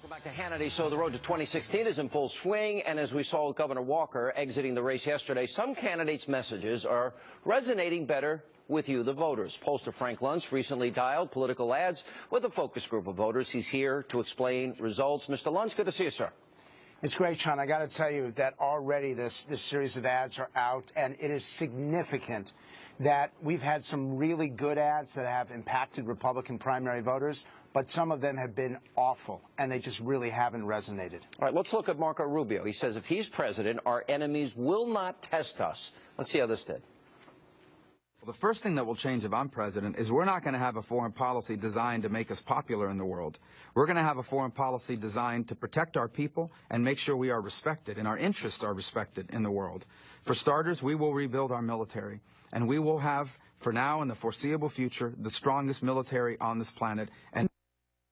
Welcome back to Hannity. So the road to 2016 is in full swing, and as we saw Governor Walker exiting the race yesterday, some candidates' messages are resonating better with you, the voters. Pollster Frank Luntz recently dialed political ads with a focus group of voters. He's here to explain results. Mr. Luntz, good to see you, sir. It's great, Sean. I got to tell you that already this series of ads are out, and it is significant that we've had some really good ads that have impacted Republican primary voters, but some of them have been awful, and they just really haven't resonated. All right, let's look at Marco Rubio. He says if he's president, our enemies will not test us. Let's see how this did. Well, the first thing that will change if I'm president is we're not going to have a foreign policy designed to make us popular in the world. We're going to have a foreign policy designed to protect our people and make sure we are respected and our interests are respected in the world. For starters, we will rebuild our military, and we will have, for now and the foreseeable future, the strongest military on this planet, and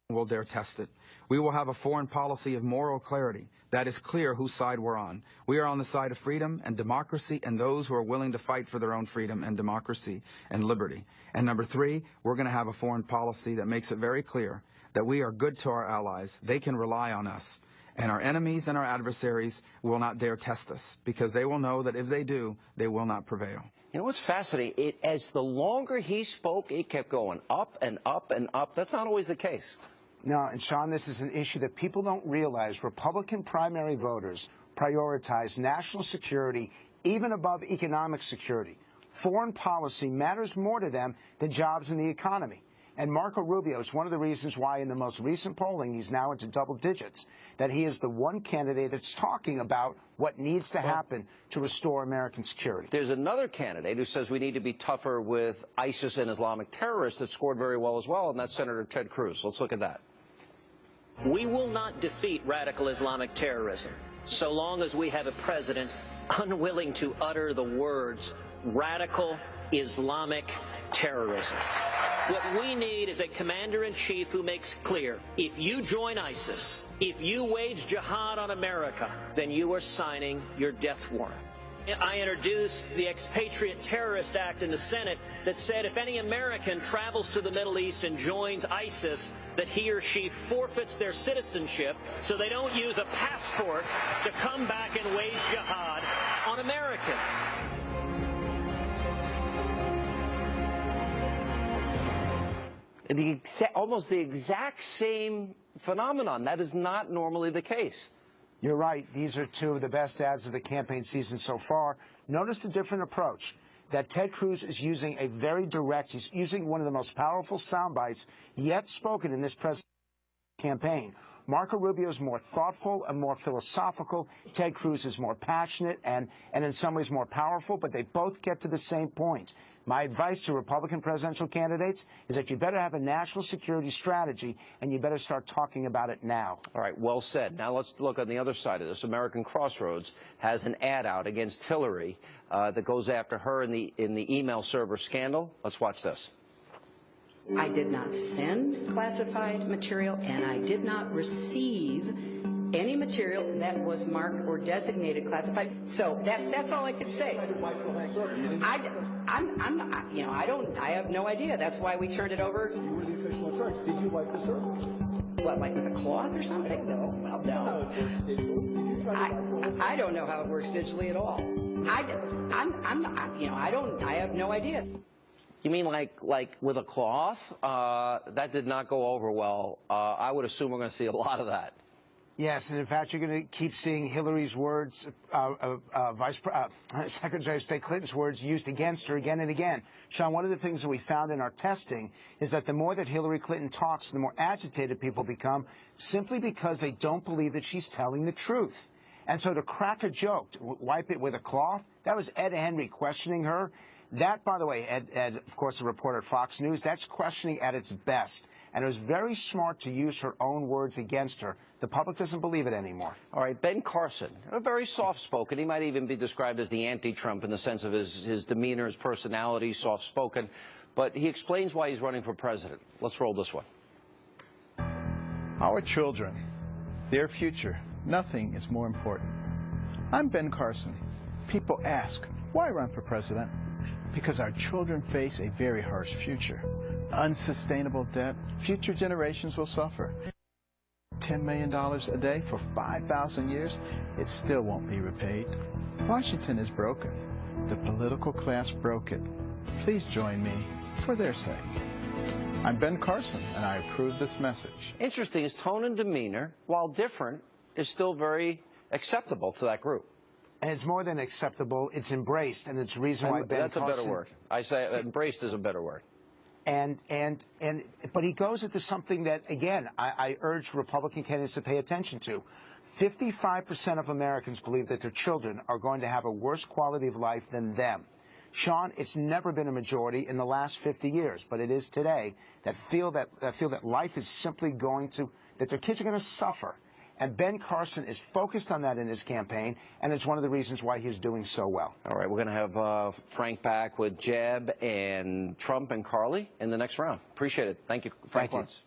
will dare test it. We will have a foreign policy of moral clarity that is clear whose side we're on. We are on the side of freedom and democracy and those who are willing to fight for their own freedom and democracy and liberty. And number three, we're going to have a foreign policy that makes it very clear that we are good to our allies. They can rely on us. And our enemies and our adversaries will not dare test us because they will know that if they do, they will not prevail. You know what's fascinating? As the longer he spoke, it kept going up and up and up. That's not always the case. No, and Sean, this is an issue that people don't realize. Republican primary voters prioritize national security even above economic security. Foreign policy matters more to them than jobs and the economy. And Marco Rubio is one of the reasons why in the most recent polling, he's now into double digits, that he is the one candidate that's talking about what needs to happen to restore American security. There's another candidate who says we need to be tougher with ISIS and Islamic terrorists that scored very well as well, and that's Senator Ted Cruz. Let's look at that. We will not defeat radical Islamic terrorism so long as we have a president unwilling to utter the words radical Islamic terrorism. What we need is a commander-in-chief who makes clear, if you join ISIS, if you wage jihad on America, then you are signing your death warrant. I introduced the Expatriate Terrorist Act in the Senate that said if any American travels to the Middle East and joins ISIS, that he or she forfeits their citizenship so they don't use a passport to come back and wage jihad on Americans. Almost the exact same phenomenon. That is not normally the case. You're right. These are two of the best ads of the campaign season so far. Notice a different approach, that Ted Cruz is using a very direct, he's using one of the most powerful sound bites yet spoken in this presidential campaign. Marco Rubio is more thoughtful and more philosophical. Ted Cruz is more passionate and in some ways more powerful, but they both get to the same point. My advice to Republican presidential candidates is that you better have a national security strategy, and you better start talking about it now. All right, well said. Now let's look on the other side of this. American Crossroads has an ad out against Hillary that goes after her in the email server scandal. Let's watch this. I did not send classified material, and I did not receive any material that was marked or designated classified. So that's all I could say. I have no idea. That's why we turned it over. You were the official in charge. Did you wipe the server? What, like with a cloth or something? No. Well, no. I don't know how it works digitally at all. I have no idea. You mean like with a cloth? That did not go over well. I would assume we're going to see a lot of that. Yes, and in fact, you're going to keep seeing Hillary's words, Secretary of State Clinton's words used against her again and again. Sean, one of the things that we found in our testing is that the more that Hillary Clinton talks, the more agitated people become, simply because they don't believe that she's telling the truth. And so to crack a joke, to wipe it with a cloth, that was Ed Henry questioning her. That, by the way, Ed, of course, a reporter at Fox News, that's questioning at its best. And it was very smart to use her own words against her. The public doesn't believe it anymore. All right, Ben Carson, very soft-spoken. He might even be described as the anti-Trump in the sense of his demeanor, his personality, soft-spoken. But he explains why he's running for president. Let's roll this one. Our children, their future, nothing is more important. I'm Ben Carson. People ask, why run for president? Because our children face a very harsh future. Unsustainable debt, future generations will suffer. $10 million a day for 5,000 years, it still won't be repaid. Washington is broken. The political class broke it. Please join me for their sake. I'm Ben Carson, and I approve this message. Interesting, his tone and demeanor, while different, is still very acceptable to that group. And it's more than acceptable, it's embraced, and it's the reason why Ben Carson... That's a better word. I say embraced is a better word. But he goes into something that, again, I urge Republican candidates to pay attention to. 55% of Americans believe that their children are going to have a worse quality of life than them. Sean, it's never been a majority in the last 50 years, but it is today, that feel that life is simply going to, that their kids are going to suffer. And Ben Carson is focused on that in his campaign, and it's one of the reasons why he's doing so well. All right, we're going to have Frank back with Jeb and Trump and Carly in the next round. Appreciate it. Thank you, Frank Luntz.